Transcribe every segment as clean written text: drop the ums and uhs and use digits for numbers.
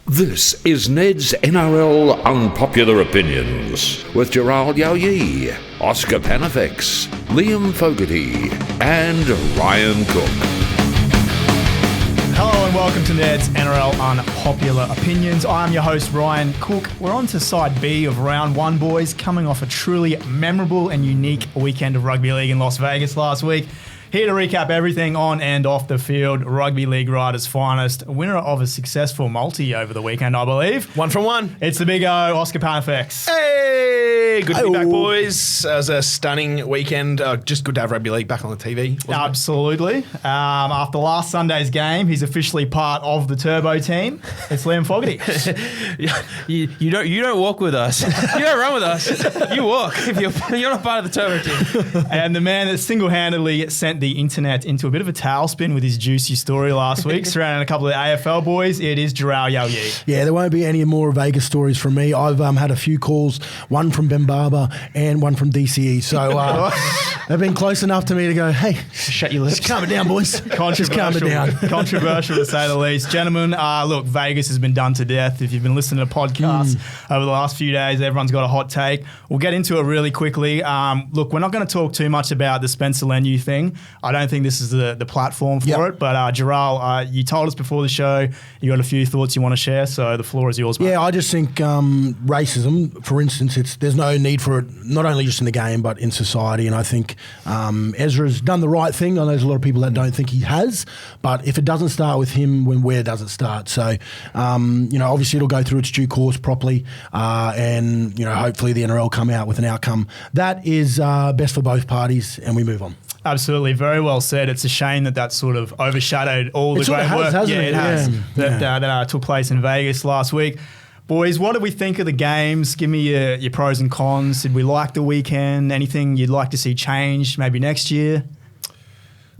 This is Ned's NRL Unpopular Opinions with Jharal, Oscar Panafix, Liam Fogarty and Ryan Cook. Hello and welcome to Ned's NRL Unpopular Opinions. I'm your host Ryan Cook. We're on to side B of round one, boys, coming off a truly memorable and unique weekend of rugby league in Las Vegas last week. Here to recap everything on and off the field, rugby league riders' finest, winner of a successful multi over the weekend, I believe. 1 from 1. It's the big O, Oscar Panafix. Hey, good to be back, boys. It was a stunning weekend. Just good to have rugby league back on the TV. Absolutely. After last Sunday's game, he's officially part of the Turbo team. It's Liam Fogarty. You don't walk with us. You don't run with us. You walk if you're not part of the Turbo team. And the man that single-handedly sent the internet into a bit of a tailspin with his juicy story last week, surrounding a couple of AFL boys, it is Jharal. Yeah, there won't be any more Vegas stories from me. I've had a few calls, one from Ben Barber and one from DCE. So they've been close enough to me to go, hey, shut your lips. Just calm it down, boys. Just calm it down. Controversial to say the least. Gentlemen, look, Vegas has been done to death. If you've been listening to podcasts over the last few days, everyone's got a hot take. We'll get into it really quickly. Look, we're not going to talk too much about the Spencer Leniu thing. I don't think this is the platform for it. But Jharal, you told us before the show you got a few thoughts you want to share, so the floor is yours, mate. Yeah, I just think racism, for instance, there's no need for it, not only just in the game, but in society. And I think Ezra's done the right thing. I know there's a lot of people that don't think he has, but if it doesn't start with him, where does it start? So, obviously it'll go through its due course properly, and, hopefully the NRL come out with an outcome that is best for both parties, and we move on. Absolutely, very well said. It's a shame that sort of overshadowed all the great work. It has. That took place in Vegas last week. Boys, what did we think of the games? Give me your pros and cons. Did we like the weekend? Anything you'd like to see changed maybe next year?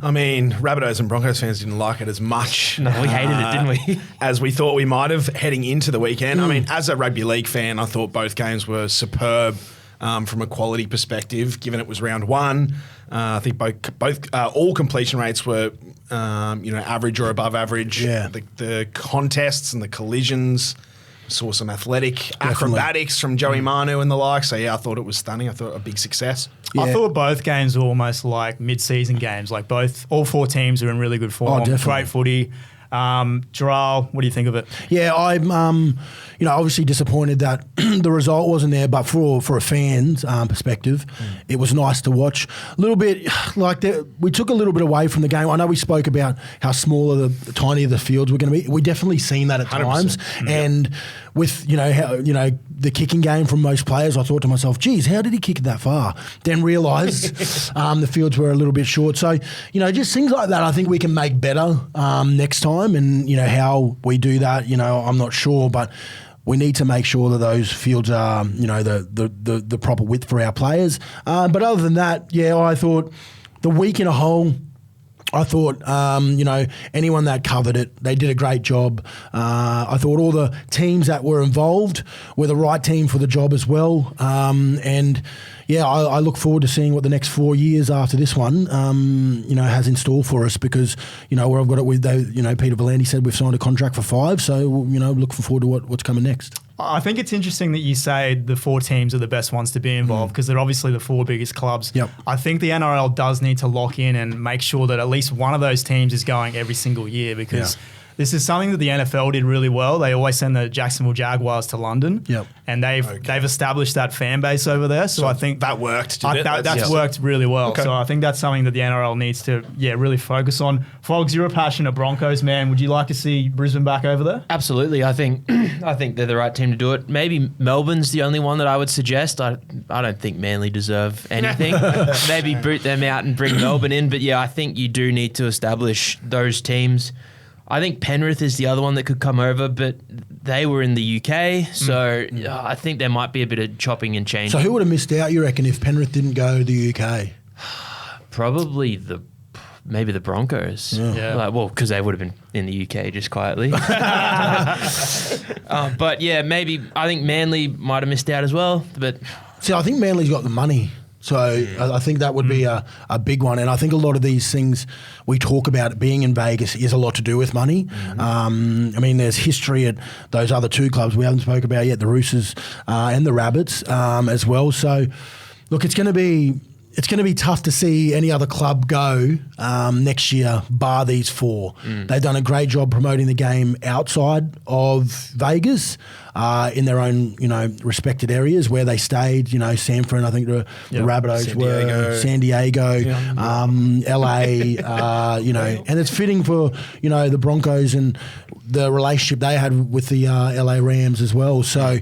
I mean, Rabbitohs and Broncos fans didn't like it as much. No, we hated it, didn't we? As we thought we might have heading into the weekend. I mean, as a rugby league fan, I thought both games were superb from a quality perspective, given it was round one. I think both all completion rates were, average or above average. Yeah. The contests and the collisions, saw some athletic acrobatics from Joey Manu and the like. So, yeah, I thought it was stunning. I thought a big success. Yeah. I thought both games were almost like mid-season games. Like all four teams are in really good form. Oh, definitely. Great footy. Jharal, what do you think of it? Yeah, I'm, obviously disappointed that the result wasn't there, but for a fan's perspective, it was nice to watch. A little bit like we took a little bit away from the game. I know we spoke about how smaller, the tinier the fields were going to be. We definitely seen that at 100%. times, and with the kicking game from most players, I thought to myself, geez, how did he kick it that far? Then realised the fields were a little bit short. So, just things like that I think we can make better next time. And, how we do that, I'm not sure. But we need to make sure that those fields are, the proper width for our players. But other than that, I thought the week in a whole, I thought, anyone that covered it, they did a great job. I thought all the teams that were involved were the right team for the job as well. I look forward to seeing what the next 4 years after this one, has in store for us because, where I've got it with, Peter V'landys said we've signed a contract for 5. So, looking forward to what's coming next. I think it's interesting that you say the 4 teams are the best ones to be involved because they're obviously the 4 biggest clubs. Yep. I think the NRL does need to lock in and make sure that at least one of those teams is going every single year because this is something that the NFL did really well. They always send the Jacksonville Jaguars to London, and they've established that fan base over there. So I think that worked. That's worked really well. Okay. So I think that's something that the NRL needs to really focus on. Fogs, you're a passionate Broncos man. Would you like to see Brisbane back over there? Absolutely. I think they're the right team to do it. Maybe Melbourne's the only one that I would suggest. I don't think Manly deserve anything. Maybe boot them out and bring Melbourne in. But I think you do need to establish those teams. I think Penrith is the other one that could come over, but they were in the UK, so I think there might be a bit of chopping and changing. So who would have missed out, you reckon, if Penrith didn't go to the UK? Probably maybe the Broncos. Yeah. Because they would have been in the UK just quietly. But maybe I think Manly might have missed out as well. But see, I think Manly's got the money. So I think that would be a big one. And I think a lot of these things we talk about being in Vegas is a lot to do with money. I mean, there's history at those other two clubs we haven't spoke about yet, the Roosters and the Rabbits as well. So, look, it's going to be tough to see any other club go next year, bar these four. They've done a great job promoting the game outside of Vegas in their own, respected areas where they stayed. San Fran, I think the Rabbitohs were, San Diego, LA. And it's fitting for the Broncos and the relationship they had with the LA Rams as well. So.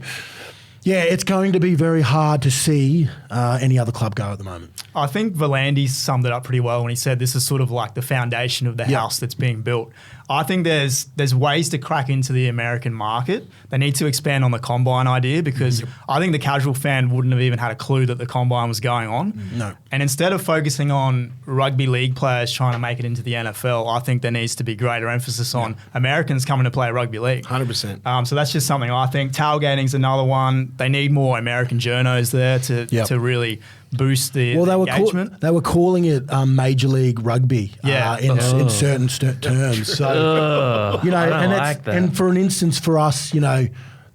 Yeah, it's going to be very hard to see any other club go at the moment. I think Volandis summed it up pretty well when he said this is sort of like the foundation of the house that's being built. I think there's ways to crack into the American market. They need to expand on the Combine idea because I think the casual fan wouldn't have even had a clue that the Combine was going on. No. And instead of focusing on rugby league players trying to make it into the NFL, I think there needs to be greater emphasis on Americans coming to play rugby league. 100%. So that's just something I think. Tailgating's another one. They need more American journos there to really boost the engagement. They were calling it Major League Rugby in certain terms. So, and for an instance for us,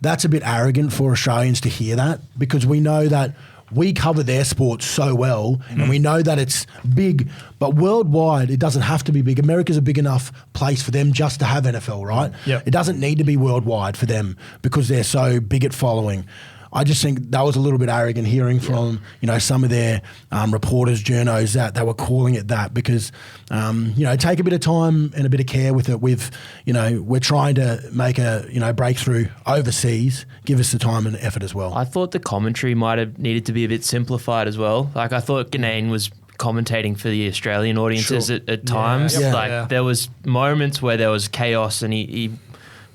that's a bit arrogant for Australians to hear that because we know that we cover their sport so well and we know that it's big, but worldwide it doesn't have to be big. America's a big enough place for them just to have NFL, right? Yep. It doesn't need to be worldwide for them because they're so big at following. I just think that was a little bit arrogant hearing from, some of their reporters, journos, that they were calling it that because, take a bit of time and a bit of care with it. We're trying to make a, breakthrough overseas. Give us the time and effort as well. I thought the commentary might have needed to be a bit simplified as well. Like I thought Ganane was commentating for the Australian audiences at times. There was moments where there was chaos and he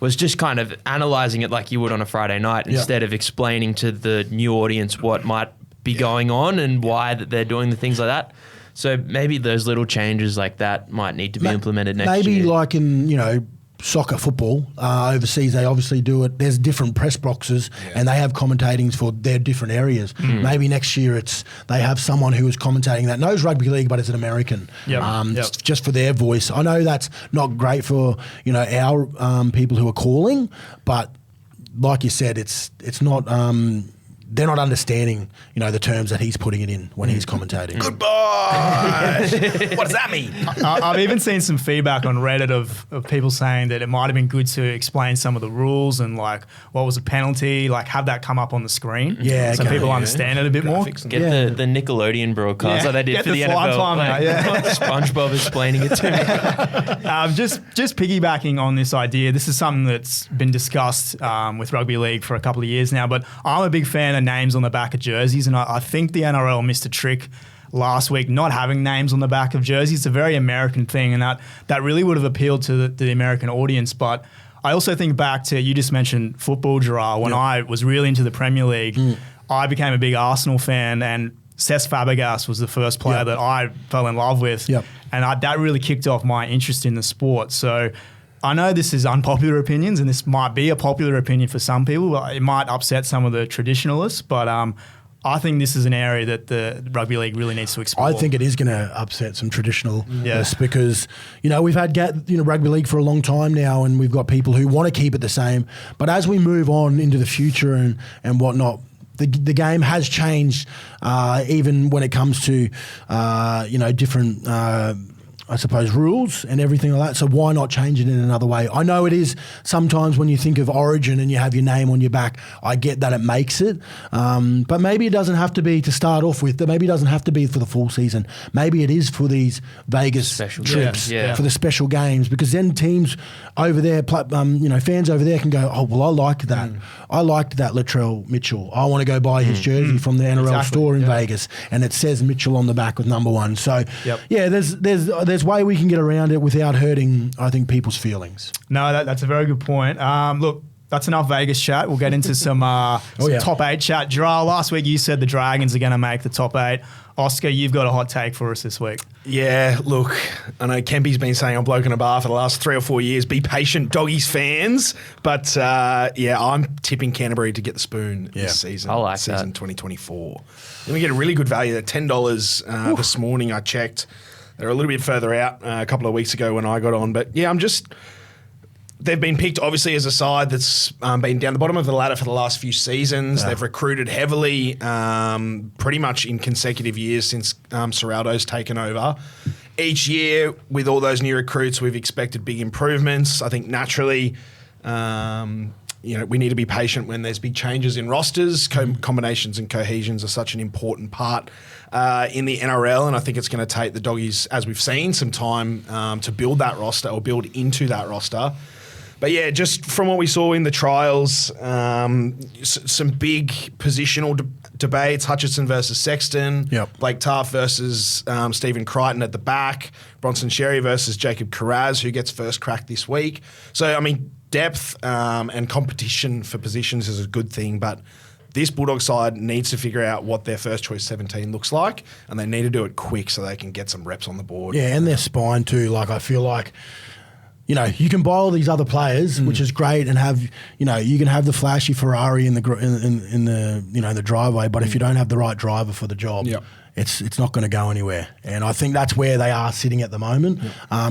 was just kind of analysing it like you would on a Friday night instead of explaining to the new audience what might be going on and why that they're doing the things like that. So maybe those little changes like that might need to be implemented next year. Maybe like in, soccer, football, overseas they obviously do it. There's different press boxes and they have commentatings for their different areas. Maybe next year they have someone who is commentating that knows rugby league but is an American just for their voice. I know that's not great for our people who are calling, but like you said, it's not they're not understanding, the terms that he's putting it in when he's commentating. Goodbye. What does that mean? I've even seen some feedback on Reddit of people saying that it might have been good to explain some of the rules and like what was a penalty, like have that come up on the screen. So people understand it a bit more. Get the Nickelodeon broadcast like they did for the NFL. SpongeBob explaining it to me. Just piggybacking on this idea, this is something that's been discussed with rugby league for a couple of years now, but I'm a big fan of names on the back of jerseys, and I think the NRL missed a trick last week not having names on the back of jerseys. It's a very American thing, and that really would have appealed to the American audience. But I also think back to, you just mentioned football, Jharal. When I was really into the Premier League, I became a big Arsenal fan, and Cesc Fabregas was the first player that I fell in love with, and that really kicked off my interest in the sport. So I know this is unpopular opinions, and this might be a popular opinion for some people, but it might upset some of the traditionalists. But I think this is an area that the rugby league really needs to explore. I think it is going to upset some traditionalists because, we've had rugby league for a long time now, and we've got people who want to keep it the same. But as we move on into the future and whatnot, the game has changed, even when it comes to, different I suppose, rules and everything like that. So why not change it in another way? I know it is sometimes when you think of Origin and you have your name on your back, I get that it makes it. But maybe it doesn't have to be to start off with. Maybe it doesn't have to be for the full season. Maybe it is for these Vegas special trips, games. for the special games, because then teams over there, fans over there can go, oh, well, I liked that. I liked that Latrell Mitchell. I want to go buy his jersey from the NRL store in Vegas, and it says Mitchell on the back with number 1. So, there's way we can get around it without hurting, I think, people's feelings. No, that's a very good point. Look, that's enough Vegas chat. We'll get into some top 8 chat. Jharal, last week you said the Dragons are going to make the top 8. Oscar, you've got a hot take for us this week. Yeah, look, I know Kempy's been saying on Bloke in a Bar for the last 3 or 4 years, be patient, Doggies fans. But, I'm tipping Canterbury to get the spoon this season. I like season that. 2024. Then we get a really good value at $10 this morning. I checked. They're a little bit further out a couple of weeks ago when I got on. But, yeah, they've been picked, obviously, as a side that's been down the bottom of the ladder for the last few seasons. Yeah. They've recruited heavily pretty much in consecutive years since Serraldo's taken over. Each year, with all those new recruits, we've expected big improvements. I think naturally, we need to be patient when there's big changes in rosters. Combinations and cohesions are such an important part in the NRL, and I think it's going to take the Doggies, as we've seen, some time to build that roster or build into that roster. But yeah, just from what we saw in the trials, some big positional debates: Hutchison versus Sexton, Blake Taft versus Stephen Crichton at the back, Bronson Xerri versus Jacob Carraz, who gets first crack this week. So, I mean, depth and competition for positions is a good thing, but this Bulldog side needs to figure out what their first choice 17 looks like, and they need to do it quick so they can get some reps on the board. Yeah, and their spine too. Like, I feel like, you can buy all these other players, which is great, and have, you can have the flashy Ferrari in the the driveway, but if you don't have the right driver for the job, it's not going to go anywhere. And I think that's where they are sitting at the moment.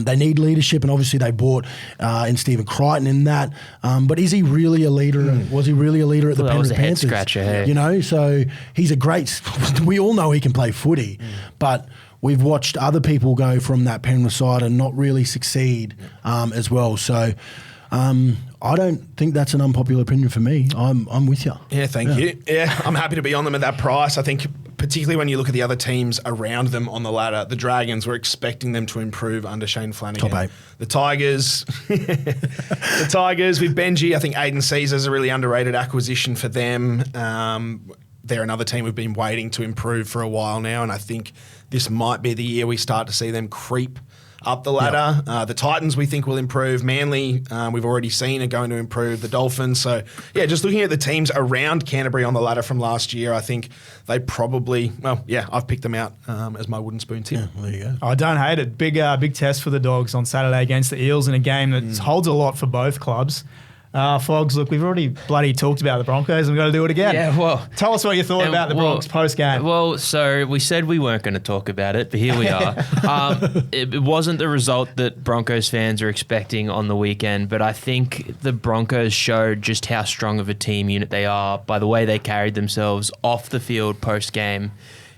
They need leadership, and obviously they bought in Stephen Crichton in that. But is he really a leader? Was he really a leader at the Penrith Panthers? That was a head scratcher, hey. So he's a great. We all know he can play footy, but we've watched other people go from that Penrith side and not really succeed as well. So I don't think that's an unpopular opinion for me. I'm with you. Yeah, thank you. Yeah, I'm happy to be on them at that price. I think particularly when you look at the other teams around them on the ladder, the Dragons, we're expecting them to improve under Shane Flanagan. Top 8. The Tigers, the Tigers with Benji, I think Aiden Caesar's a really underrated acquisition for them. They're another team we've been waiting to improve for a while now, and I think this might be the year we start to see them creep up the ladder. The Titans we think will improve. Manly, we've already seen are going to improve. The Dolphins. So, yeah, just looking at the teams around Canterbury on the ladder from last year, I think they probably, I've picked them out as my wooden spoon tip. Yeah, well, there you go. I don't hate it. Big test for the Dogs on Saturday against the Eels in a game that holds a lot for both clubs. Fogs, look, we've already bloody talked about the Broncos and we've got to do it again. Yeah, well. Tell us what you thought about the Bronx post-game. Well, so we said we weren't going to talk about it, but here we are. It wasn't the result that Broncos fans are expecting on the weekend, but I think the Broncos showed just how strong of a team unit they are by the way they carried themselves off the field post-game,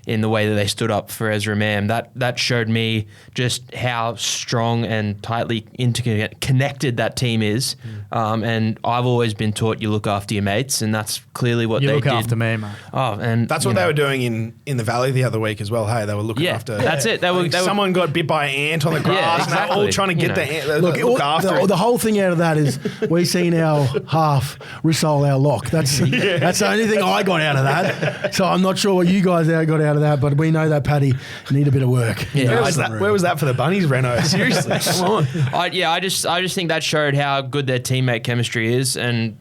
in the way that they stood up for Ezra Mam. That showed me just how strong and tightly interconnected that team is. And I've always been taught you look after your mates, and that's clearly what they did. You look after me, mate. Oh, and that's what they were doing in the Valley the other week as well. Hey, they were looking after. That's it. Someone got bit by an ant on the grass. Exactly. And they were all trying to get the ant. Look after the whole thing out of that is we've seen our half risole our lock. That's the only thing I got out of that. So I'm not sure what you guys got out of that, but we know that, Paddy, need a bit of work. Yeah, where was that for the Bunnies, Reno? Seriously, come on. I just think that showed how good their teammate chemistry is, and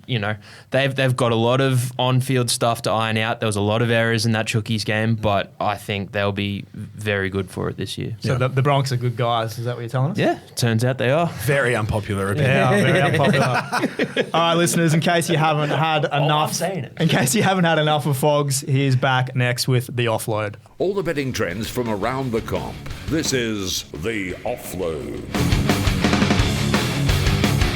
they've got a lot of on-field stuff to iron out. There was a lot of errors in that Chookies game, but I think they'll be very good for it this year. So the Bronx are good guys. Is that what you're telling us? Yeah, turns out they are. Very unpopular opinion. Yeah, very unpopular. All right, listeners, in case you haven't had enough, I'm saying it. In case you haven't had enough of Fogs, he's back next with the Offload. All the betting trends from around the comp. This is the Offload.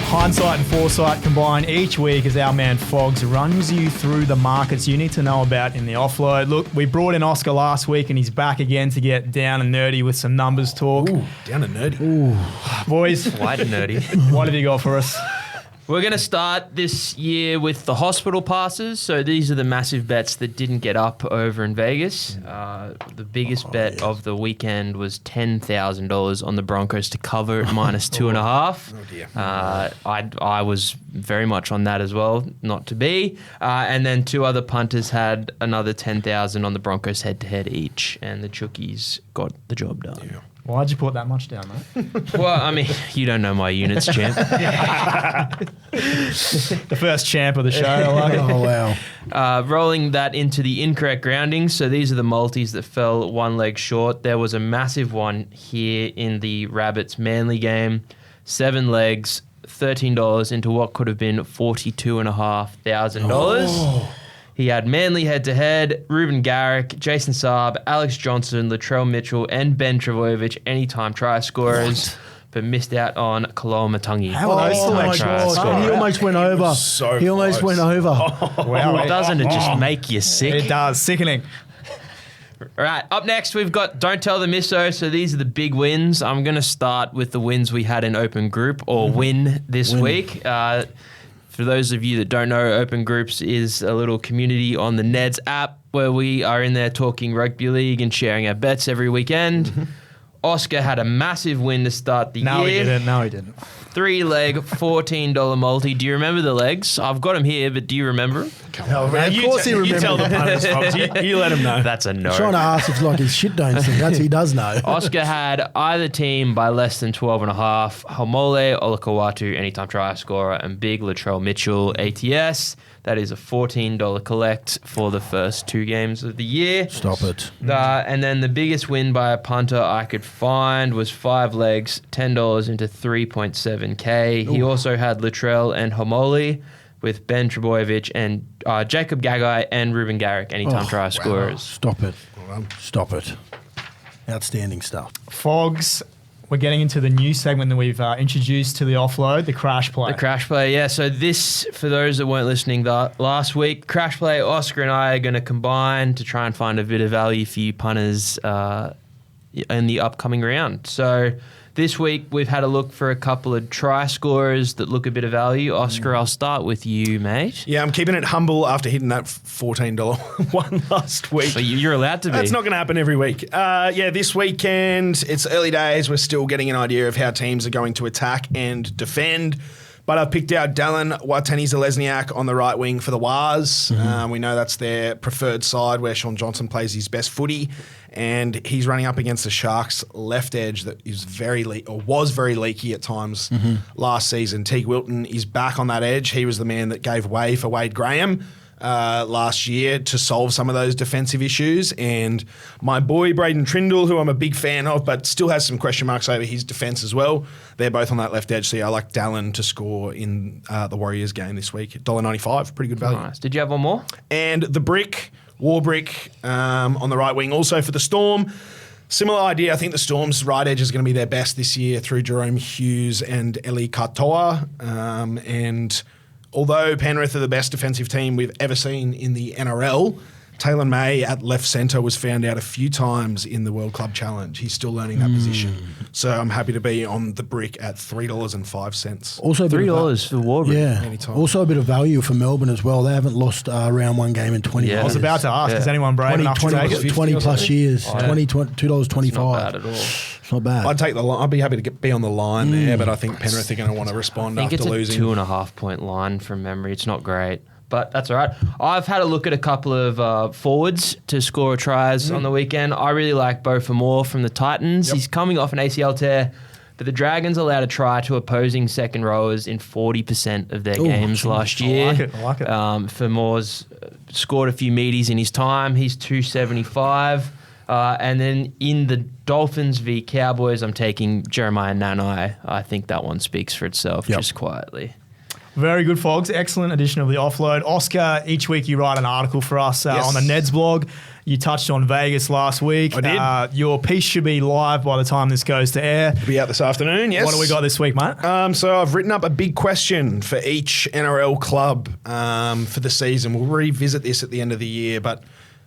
Hindsight and foresight combined each week as our man Fogs runs you through the markets you need to know about in the Offload. Look, we brought in Oscar last week and he's back again to get down and nerdy with some numbers talk. Ooh, down and nerdy. Ooh. Boys. Quite nerdy. What have you got for us? We're going to start this year with the hospital passes. So these are the massive bets that didn't get up over in Vegas. The biggest bet of the weekend was $10,000 on the Broncos to cover at minus 2.5. Oh dear. I was very much on that as well, not to be. And then two other punters had another $10,000 on the Broncos head-to-head each, and the Chookies got the job done. Yeah. Why'd you put that much down, mate? Well, I mean, you don't know my units, champ. The first champ of the show. I like it. Oh, wow. Rolling that into the incorrect groundings. So these are the multis that fell one leg short. There was a massive one here in the Rabbits Manly game. 7 legs, $13 into what could have been $42,500. Oh. He had Manly head-to-head, Ruben Garrick, Jason Saab, Alex Johnson, Latrell Mitchell, and Ben Trebojevic anytime try scorers, but missed out on Kaloa Matangi. How are those Oh, my selections? God. He almost went over. so He almost close. went over. Wow, Doesn't it just make you sick? It does. Sickening. All right, up next, we've got Don't Tell the Misso. So these are the big wins. I'm going to start with the wins we had in Open Group, or win this week. For those of you that don't know, Open Groups is a little community on the Neds app where we are in there talking rugby league and sharing our bets every weekend. Oscar had a massive win to start the No, he year. didn't. No, he didn't. 3-leg, $14 multi. Do you remember the legs? I've got them here, but do you remember? Of course he You remembers. tell the punters, Fox. You let him know. That's a no. Trying to ask if like his shit don't sing. That's he does know. Oscar had either team by less than 12.5. Homole, Olakawatu, anytime try scorer, and big Latrell Mitchell, ATS. That is a $14 collect for the first 2 games of the year. Stop it. And then the biggest win by a punter I could find was 5 legs, $10 into 3.7K. He also had Latrell and Homole with Ben Trebojevic and Jacob Gagai and Ruben Garrick, anytime try scorers. Stop it. Stop it. Outstanding stuff. Fogs. We're getting into the new segment that we've introduced to the offload, the crash play. The crash play, yeah. So this, for those that weren't listening last week, crash play, Oscar and I are going to combine to try and find a bit of value for you punters in the upcoming round. So this week we've had a look for a couple of try scorers that look a bit of value. Oscar, I'll start with you, mate. Yeah, I'm keeping it humble after hitting that $14 one last week. So you're allowed to be. That's not going to happen every week. This weekend, it's early days. We're still getting an idea of how teams are going to attack and defend. But I've picked out Dallin Watani-Zalesniak on the right wing for the Wars. We know that's their preferred side where Sean Johnson plays his best footy. And he's running up against the Sharks' left edge that is was very leaky at times last season. Teague Wilton is back on that edge. He was the man that gave way for Wade Graham last year to solve some of those defensive issues. And my boy Braden Trindle, who I'm a big fan of, but still has some question marks over his defence as well. They're both on that left edge. So yeah, I like Dallin to score in the Warriors game this week. $1.95, pretty good value. Nice. Did you have one more? And the Warbrick on the right wing, also for the Storm. Similar idea. I think the Storm's right edge is going to be their best this year through Jerome Hughes and Eli Katoa. And although Penrith are the best defensive team we've ever seen in the NRL, Taylor May at left centre was found out a few times in the World Club Challenge. He's still learning that position. So I'm happy to be on the brick at $3.05. Also, a bit of $3 for Warbrick. Yeah. Anytime. Also a bit of value for Melbourne as well. They haven't lost round 1 game in 20 Yeah. I was about to ask, is anyone brave 20, enough to take it? 20 plus years. Yeah. $2.25. Not bad at all. It's not bad. I'd take the line. I'd be happy to be on the line there, but I think Penrith are going to want to respond I think after it's losing. a 2.5 point line from memory. It's not great, but that's all right. I've had a look at a couple of forwards to score tries on the weekend. I really like Beau Fermor from the Titans. He's coming off an ACL tear, but the Dragons allowed a try to opposing second rowers in 40% of their games last year. I like it. Fermor's scored a few meaties in his time. He's 275. And then in the Dolphins v Cowboys, I'm taking Jeremiah Nanai. I think that one speaks for itself just quietly. Very good, Fogs. Excellent edition of the Offload. Oscar, each week you write an article for us on the Neds blog. You touched on Vegas last week. I did. Your piece should be live by the time this goes to air. Be out this afternoon, yes. What do we got this week, mate? So I've written up a big question for each NRL club for the season. We'll revisit this at the end of the year, but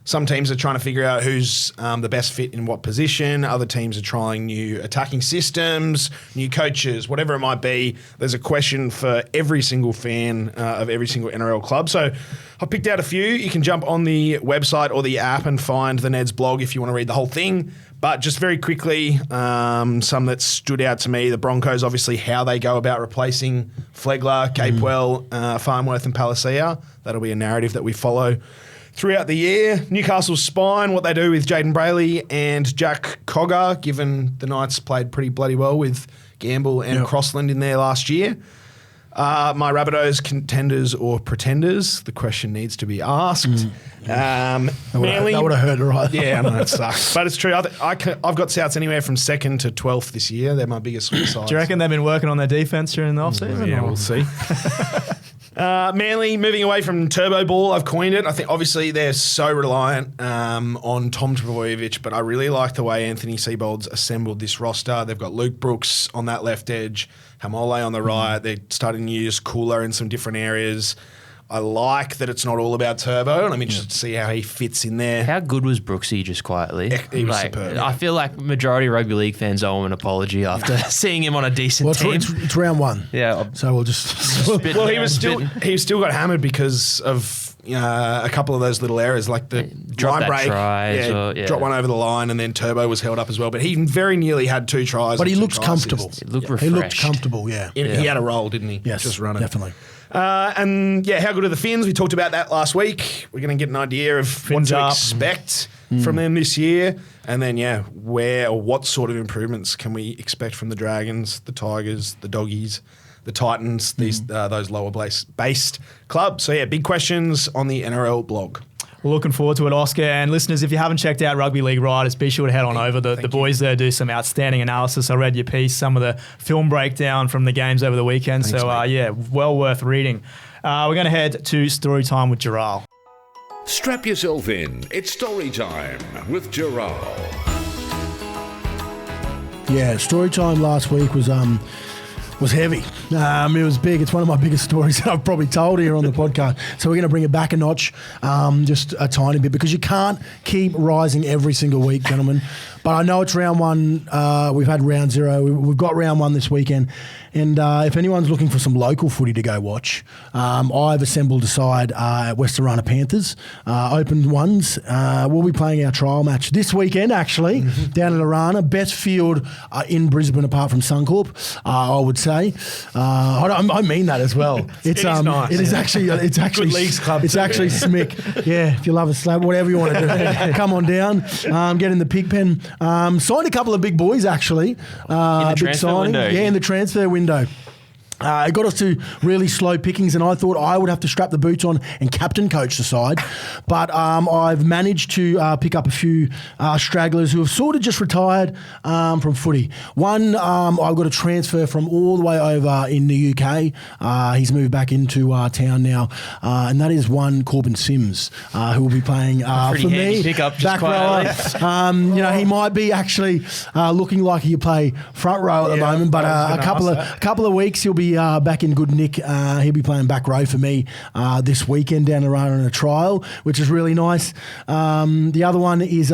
some teams are trying to figure out who's the best fit in what position. Other teams are trying new attacking systems, new coaches, whatever it might be. There's a question for every single fan of every single NRL club. So I picked out a few. You can jump on the website or the app and find the Neds blog if you want to read the whole thing. But just very quickly, some that stood out to me. The Broncos, obviously, how they go about replacing Flegler, Capewell, Farnworth and Palacia. That'll be a narrative that we follow. throughout the year. Newcastle's spine, what they do with Jaden Brayley and Jack Cogger, given the Knights played pretty bloody well with Gamble and Crossland in there last year. My Rabbitohs, contenders or pretenders? The question needs to be asked. Manly, that would have hurt, right? Yeah, I know it sucks, but it's true. I've got Souths anywhere from 2nd to 12th this year. They're my biggest sides. Do you reckon they've been working on their defence during the off-season? Yeah, we'll see. Manly moving away from turbo ball. I've coined it. I think obviously they're so reliant on Tom Trbojevic, but I really like the way Anthony Seibold's assembled this roster. They've got Luke Brooks on that left edge, Hamole on the right. They're starting to use Cooler in some different areas. I like that it's not all about Turbo, and I'm interested to see how he fits in there. How good was Brooksy, just quietly? He was superb. I feel like majority of rugby league fans owe him an apology after seeing him on a decent team. It's round 1. Yeah. So we'll just... Well, he still got hammered because of a couple of those little errors, like the line break. Dropped one over the line, and then Turbo was held up as well. But he very nearly had 2 tries. But he looks comfortable. He looked refreshed. He looked comfortable, He had a roll, didn't he? Yes, just running. definitely. And how good are the Finns? We talked about that last week. We're going to get an idea of what to expect from them this year. And then, where or what sort of improvements can we expect from the Dragons, the Tigers, the Doggies, the Titans, those lower-based clubs. So, big questions on the NRL blog. We're looking forward to it, Oscar. And listeners, if you haven't checked out Rugby League Riders, be sure to head on over. The boys there do some outstanding analysis. I read your piece, some of the film breakdown from the games over the weekend. Thanks, well worth reading. We're going to head to story time with Jharal. Strap yourself in. It's story time with Jharal. Yeah, story time last week was heavy. It was big. It's one of my biggest stories that I've probably told here on the podcast. So we're going to bring it back a notch, just a tiny bit, because you can't keep rising every single week, gentlemen. But I know it's round 1. We've had round 0. We've got round 1 this weekend. And if anyone's looking for some local footy to go watch, I've assembled a side at West Arana Panthers, open ones. We'll be playing our trial match this weekend, actually, down at Arana. Best field in Brisbane apart from Suncorp, I would say. I mean that as well. It's nice. It is actually Good leagues club. It's actually smick. Yeah, if you love a slab, whatever you want to do, come on down. Get in the pig pen. Signed a couple of big boys actually. In the transfer window. Yeah, in the transfer window. It got us to really slow pickings, and I thought I would have to strap the boots on and captain coach the side. But I've managed to pick up a few stragglers who have sort of just retired from footy. One, I've got a transfer from all the way over in the UK. He's moved back into town now, and that is one Corbin Sims, who will be playing for me. Pick up back rower. He might be actually looking like he'll play front row at the moment, but a couple of weeks he'll be back in good nick. He'll be playing back row for me this weekend down the road in a trial, which is really nice. The other one is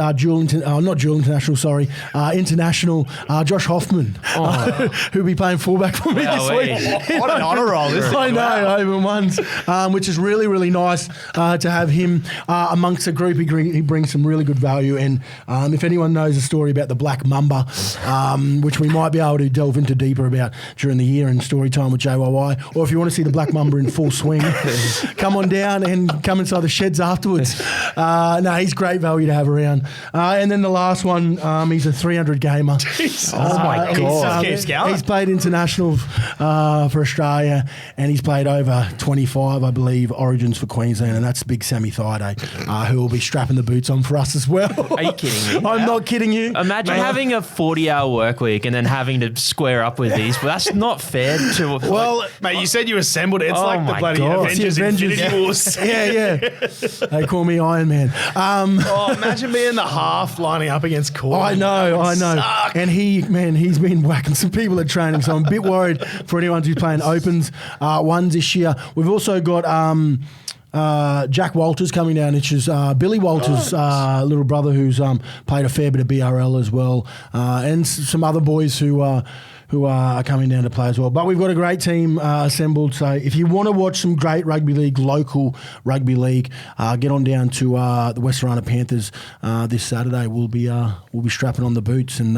international Josh Hoffman, who'll be playing fullback for me this week. What an honour roll, isn't it? I know, over ones, which is really, really nice to have him amongst a group. He brings some really good value. And if anyone knows a story about the Black Mamba, which we might be able to delve into deeper about during the year in story time with JYY, or if you want to see the Black Mamba in full swing, come on down and come inside the sheds afterwards. He's great value to have around. And then the last one, he's a 300 gamer. Oh my God. He's played international for Australia, and he's played over 25, I believe, origins for Queensland, and that's big Sammy Thaiday, who will be strapping the boots on for us as well. Are you kidding me? I'm not kidding you. Imagine having a 40-hour work week and then having to square up with these, but that's not fair to... Well, mate, you said you assembled it. It's like the bloody Avengers Infinity Wars. Yeah. They call me Iron Man. Imagine being the half lining up against Corbin. I know. Suck. And he's been whacking some people at training, so I'm a bit worried for anyone who's playing opens ones this year. We've also got Jack Walters coming down, which is Billy Walters' little brother, who's played a fair bit of BRL as well, and some other boys who are coming down to play as well. But we've got a great team assembled. So if you want to watch some great rugby league, local rugby league, get on down to the West Arana Panthers this Saturday. We'll be strapping on the boots, and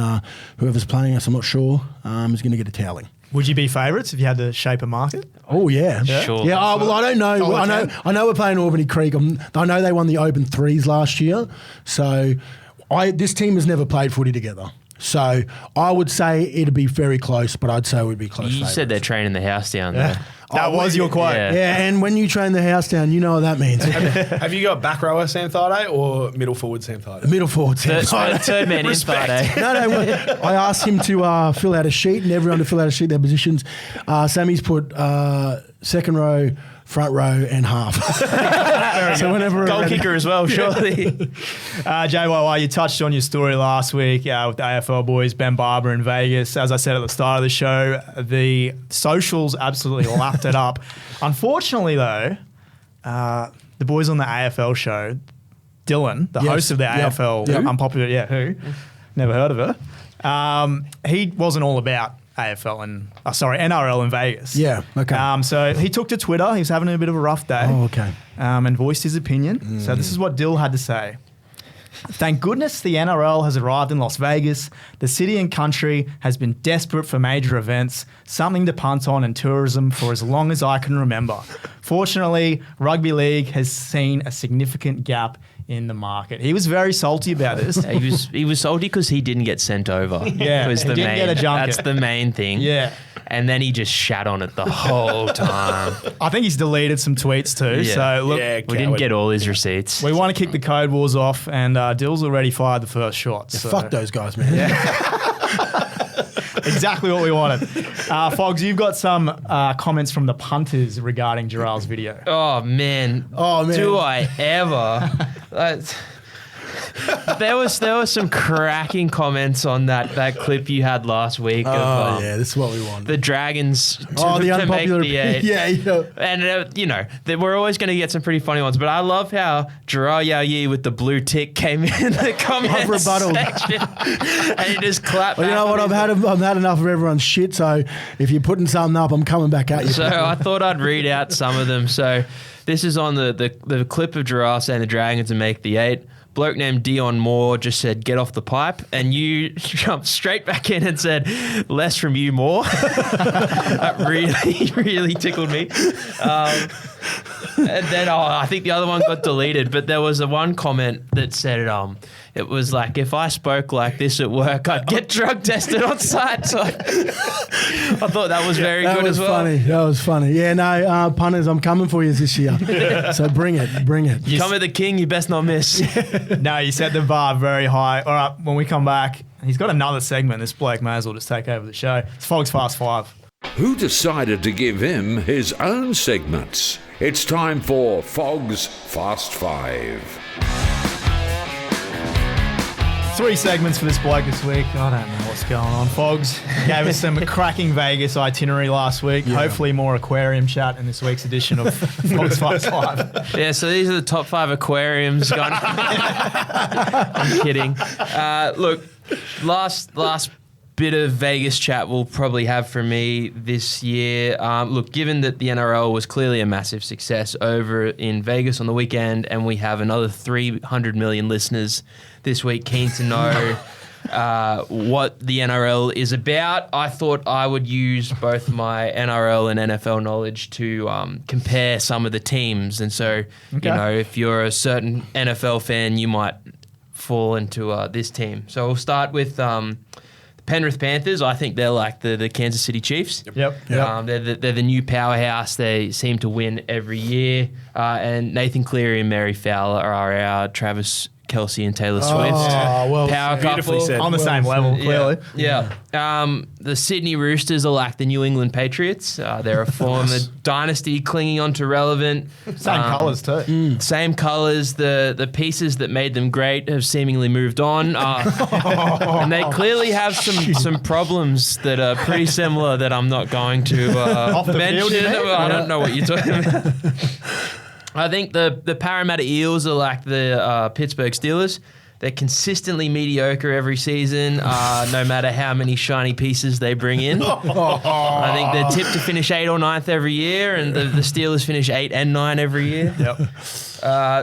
whoever's playing us, I'm not sure, is going to get a toweling. Would you be favourites if you had to shape a market? Oh yeah, Sure. Yeah. Oh, well, I don't know. Oh, I know we're playing Albany Creek. I know they won the Open Threes last year. So this team has never played footy together. So I would say it'd be very close, but I'd say it would be close. You said they're training the house down there. That was your quote. Yeah. Yeah, and when you train the house down, you know what that means. Have you got back rower Sam Thaiday or middle forward Sam Thaiday? Middle forward. Third man in Friday. No, I asked him to fill out a sheet and everyone to fill out a sheet, their positions. Sammy's put second row, front row, and half. So whenever Goal kicker as well, surely. JYY, you touched on your story last week with the AFL boys, Ben Barber in Vegas. As I said at the start of the show, the socials absolutely lapped it up. Unfortunately, though, the boys on the AFL show, Dylan, the host of the AFL, Unpopular, who? Never heard of her. He wasn't all about AFL and NRL in Vegas. Yeah, okay. So he took to Twitter. He was having a bit of a rough day. Oh, okay. And voiced his opinion. So this is what Dill had to say. Thank goodness the NRL has arrived in Las Vegas. The city and country has been desperate for major events, something to punt on and tourism for as long as I can remember. Fortunately, rugby league has seen a significant gap in the market. He was very salty about this. He was salty because he didn't get sent over. Yeah, was he the didn't main, get a junket. That's the main thing. Yeah. And then he just shat on it the whole time. I think he's deleted some tweets too. Yeah. So look, We didn't get all his receipts. we want to kick the Code Wars off, and Dill's already fired the first shot. So. Fuck those guys, man. Exactly what we wanted. Fogs, you've got some comments from the punters regarding Jharal's video. Oh man. Do I ever? There was some cracking comments on that clip you had last week. Oh, of, yeah, this is what we want. the Dragons to the make unpopular. the 8. Yeah. And we're always going to get some pretty funny ones. But I love how Jharal Yaoyi with the blue tick came in the comment rebuttal. section and he just clapped. Well, you know what? I've had enough of everyone's shit. So if you're putting something up, I'm coming back at you. So I thought I'd read out some of them. So this is on the clip of Jharal saying the Dragons to make the 8. Bloke named Dion Moore just said, get off the pipe. And you jumped straight back in and said, less from you, Moore. That really tickled me. And then I think the other one got deleted. But there was one comment that said, it was like, if I spoke like this at work, I'd get drug tested on site. So I thought that was very good as well. That was funny. Yeah, no, punters, I'm coming for you this year. So bring it. You come with the king, you best not miss. No, you set the bar very high. All right, when we come back, he's got another segment. This bloke may as well just take over the show. It's Fogs Fast 5. Who decided to give him his own segments? It's time for Fogs Fast 5. 3 segments for this bloke this week. I don't know what's going on. Fogs gave us some cracking Vegas itinerary last week. Yeah. Hopefully more aquarium chat in this week's edition of Fogs Fast 5. Yeah, so these are the top 5 aquariums gone. I'm kidding. Look, last bit of Vegas chat we'll probably have for me this year. Look, given that the NRL was clearly a massive success over in Vegas on the weekend, and we have another 300 million listeners this week keen to know what the NRL is about, I thought I would use both my NRL and NFL knowledge to compare some of the teams. And so, if you're a certain NFL fan, you might fall into this team. So we'll start with Penrith Panthers. I think they're like the Kansas City Chiefs. Yep. They're the new powerhouse. They seem to win every year. And Nathan Cleary and Mary Fowler are our Travis Kelce and Taylor Swift. Well, power couple. said. On the same level, clearly. Yeah. The Sydney Roosters are like the New England Patriots. They're a former dynasty clinging on to relevant. Same colours too. Same colours. The pieces that made them great have seemingly moved on. And they clearly have some problems that are pretty similar that I'm not going to Off the mention. field, you mean? I don't know what you're talking about. I think the Parramatta Eels are like the Pittsburgh Steelers. They're consistently mediocre every season, no matter how many shiny pieces they bring in. I think they're tipped to finish 8th or 9th every year, and the Steelers finish 8 and 9 every year. Yep.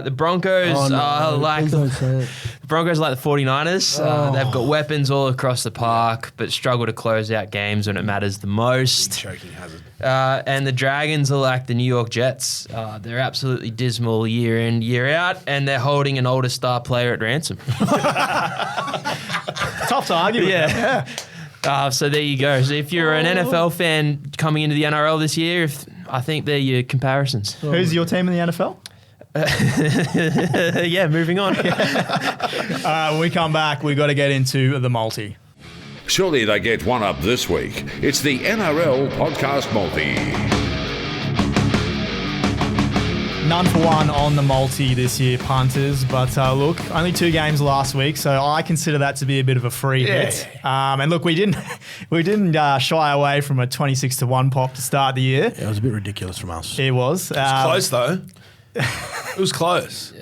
The Broncos are like the Broncos are like the 49ers. They've got weapons all across the park, but struggle to close out games when it matters the most. Choking hazard. And the Dragons are like the New York Jets. They're absolutely dismal year in, year out, and they're holding an older star player at ransom. Tough to argue with. Yeah. So there you go. So if you're an NFL fan coming into the NRL this year, I think they're your comparisons. Who's your team in the NFL? Yeah, moving on. When we come back, we've got to get into the multi. Surely they get one up this week. It's the NRL Podcast Multi. None for one on the multi this year, punters. But look, only 2 games last week, so I consider that to be a bit of a free hit. And look, we didn't shy away from a 26-1 pop to start the year. Yeah, it was a bit ridiculous from us. It was. Close though. It was close.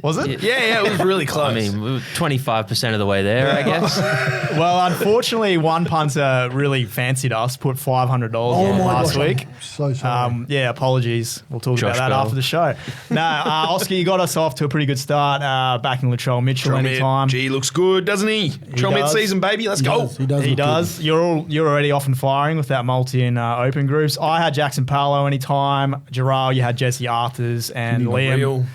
Was it? Yeah, it was really close. I mean, we were 25% of the way there, I guess. Well, unfortunately, one punter really fancied us, put $500 on last week. So sorry. Yeah, apologies. We'll talk Josh about that Bell. after the show. No, Oscar, you got us off to a pretty good start backing Latrell Mitchell anytime. Gee, looks good, doesn't he? Latrell does. mid-season, baby. Let's go. He does. He look does. You're already off and firing with that multi in open groups. I had Jackson Paolo anytime. Jharal, you had Jesse Arthurs, and Liam. Real.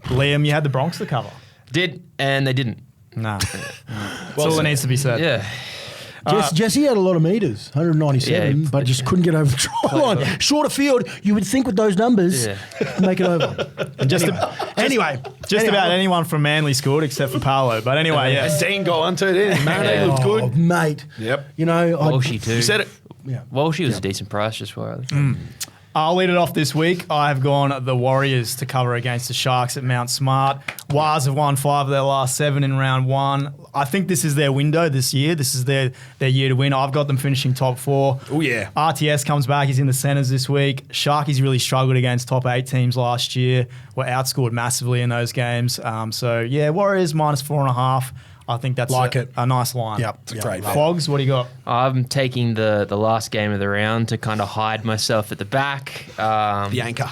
Liam, you had the Bronx to cover. Did, and they didn't. Nah. That's all that needs to be said. Yeah. Jesse had a lot of meters, 197, Yeah, but just couldn't get over the try line. Shorter field, you would think with those numbers, make it over. And just Anyway, about anyone from Manly scored except for Paolo. But anyway, yes. Dean got onto it, didn't he? Marinade looked good. mate. Yep. You know, Walshy too. You said it. Walshy was a decent price just for it. I'll lead it off this week. I've gone the Warriors to cover against the Sharks at Mount Smart. Wars have won 5 of their last 7 in round 1. I think this is their window this year. This is their year to win. I've got them finishing top 4. Oh, yeah. RTS comes back. He's in the centres this week. Sharkies really struggled against top 8 teams last year. Were outscored massively in those games. So, yeah, Warriors minus 4.5. I think that's a nice line. Yep. It's a great bet. Fogs, what do you got? I'm taking the last game of the round to kind of hide myself at the back. The anchor.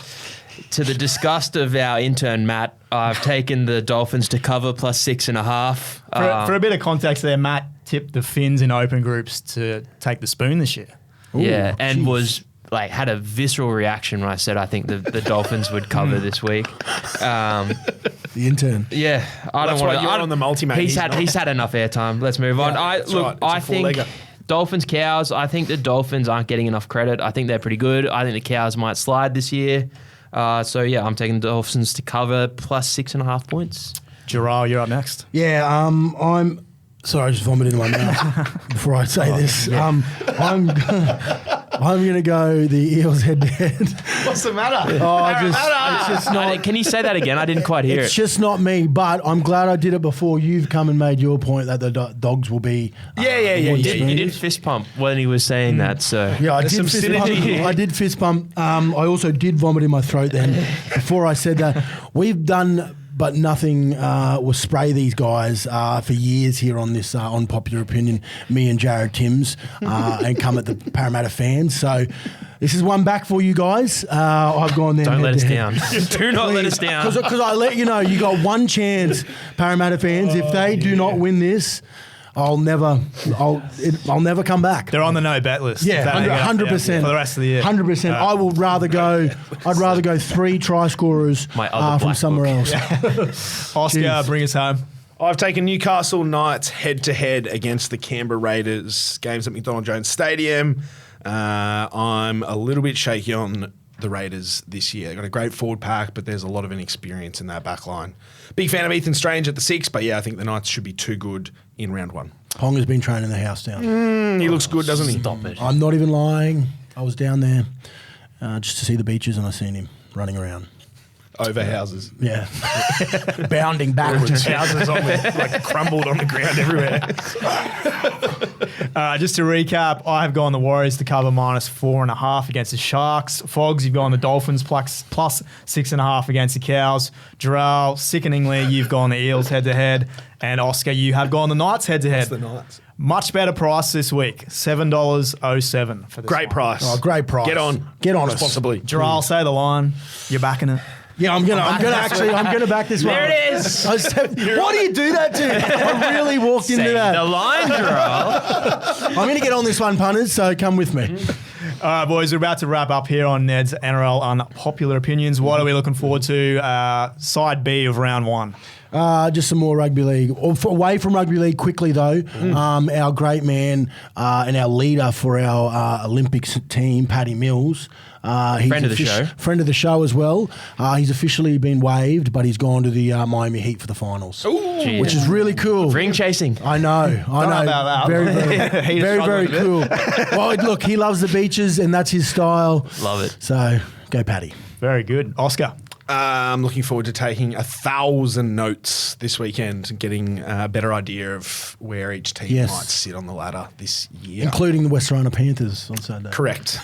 To the disgust of our intern, Matt, I've taken the Dolphins to cover plus 6.5. For a bit of context there, Matt tipped the Finns in open groups to take the spoon this year. Yeah, and was like had a visceral reaction when I said I think the Dolphins would cover this week. the intern. Yeah, I That's don't why want you're to. on the multi, mate. He's had enough airtime. Let's move on. I think four-legger. Dolphins cows. I think the Dolphins aren't getting enough credit. I think they're pretty good. I think the cows might slide this year. So yeah, I'm taking the Dolphins to cover plus 6.5 points. Jharal, you're up next. Yeah, I'm sorry, I just vomited in my mouth before I say this. I'm going to go the Eels head-to-head. What's the matter? It's just not. Can you say that again? I didn't quite hear It's it. just not me, but I'm glad I did it before you've come and made your point that the dogs will be. You did fist pump when he was saying that. So Yeah, I There's did some fist pump. synergy. I did fist pump. I also did vomit in my throat then. Before I said that, we've done but nothing will spray these guys for years here on this Unpopular Opinion, me and Jared Timms, and come at the Parramatta fans. So this is one back for you guys. I've gone there. don't let us down. Do not let us down. Because I let you know, you got one chance, Parramatta fans. If they do not win this, I'll never come back. They're on the no bet list. Yeah, 100%. For the rest of the year. 100%. I will rather go. I'd rather go 3 try scorers My other from black somewhere book. else. Oscar, Jeez. bring us home. I've taken Newcastle Knights head-to-head against the Canberra Raiders. Games at McDonald Jones Stadium. I'm a little bit shaky on the Raiders this year. They've got a great forward pack, but there's a lot of inexperience in that back line. Big fan of Ethan Strange at the 6, but yeah, I think the Knights should be too good in round 1. Hong has been training the house down. He looks good, doesn't he? Stop it. I'm not even lying. I was down there just to see the beaches, and I seen him running around. Over houses. Yeah, bounding backwards. Houses on the, like crumbled on the ground everywhere. Just to recap, I have gone the Warriors to cover minus 4.5 against the Sharks. Fogs, you've gone the Dolphins plus 6.5 against the Cows. Jharal, sickeningly, you've gone the Eels head-to-head. And Oscar, you have gone the Knights head-to-head. The Knights. Much better price this week, $7.07 for this Great one. price. Oh, great price. Get on us. responsibly. Jharal, say the line. You're backing it. Yeah, I'm gonna back this one. There it is. Why do you do that to? I really walked into The that. line, Jharal. I'm gonna get on this one, punters. So come with me. All right, boys, we're about to wrap up here on Ned's NRL Unpopular Opinions. What are we looking forward to? Side B of round one. Just some more rugby league. Away from rugby league quickly though. Our great man and our leader for our Olympics team, Paddy Mills. He's Friend of the show. Friend of the show as well. He's officially been waived, but he's gone to the Miami Heat for the finals, Jeez. which is really cool. Ring chasing. I know. know about that. Very, He's very, struggling very a cool. Well, look, he loves the beaches, and that's his style. Love it. So go, Paddy. Very good. Oscar. I'm looking forward to taking 1,000 notes this weekend and getting a better idea of where each team Yes. might sit on the ladder this year. Including the West Arana Panthers on Sunday. Correct.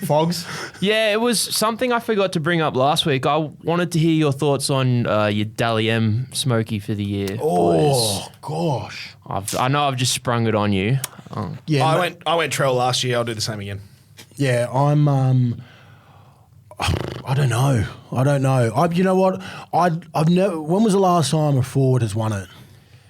Fogs. Yeah, it was something I forgot to bring up last week. I wanted to hear your thoughts on your Dally M Smoky for the year. Oh, gosh. I know I've just sprung it on you. Yeah, I went trail last year. I'll do the same again. Yeah, I'm. I don't know. You know what? I've never. When was the last time a forward has won it?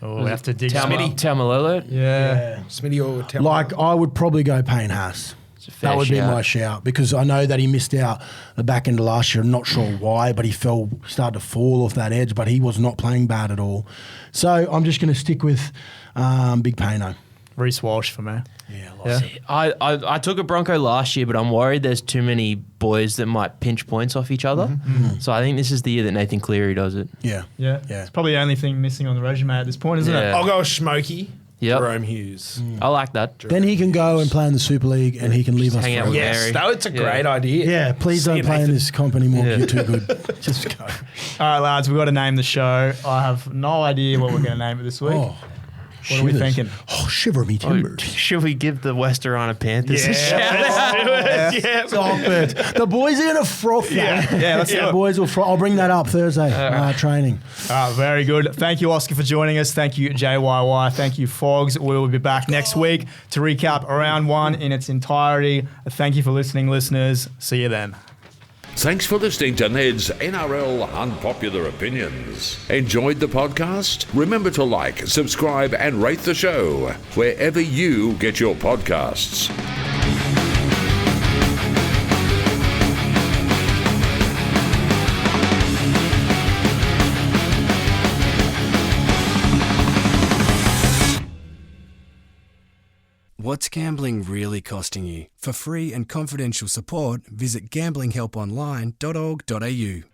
Oh, we have to dig Tamalolo. Yeah. Smitty or Temple? Like I would probably go Payne Haas. It's a fair That would be shout. my shout because I know that he missed out the back end of last year. I'm not sure why, but he started to fall off that edge. But he was not playing bad at all. So I'm just going to stick with Big Payno. Reece Walsh for me. Yeah, I took a Bronco last year, but I'm worried there's too many boys that might pinch points off each other. So I think this is the year that Nathan Cleary does it. yeah. It's probably the only thing missing on the resume at this point, isn't it? Yeah. I'll go with Smokey. Yep. Jerome Hughes. I like that. Then he can go and play in the Super League, and he can leave us. hang out with forever. Yes, Mary. that's a great idea. Yeah, please See don't you, play in Nathan. this comp anymore. You're too good. Just go. All right, lads, we've got to name the show. I have no idea what we're going to name it this week. What are we thinking? Oh, shiver me timbers. Should we give the West Arana Panthers a shout? Stop it. The boys are going to froth that. Yeah, let's do The it. boys will froth. I'll bring that up Thursday. Training. Very good. Thank you, Oscar, for joining us. Thank you, JYY. Thank you, Fogs. We will be back next week to recap round one in its entirety. Thank you for listening, listeners. See you then. Thanks for listening to Ned's NRL Unpopular Opinions. Enjoyed the podcast? Remember to like, subscribe, and rate the show wherever you get your podcasts. What's gambling really costing you? For free and confidential support, visit gamblinghelponline.org.au.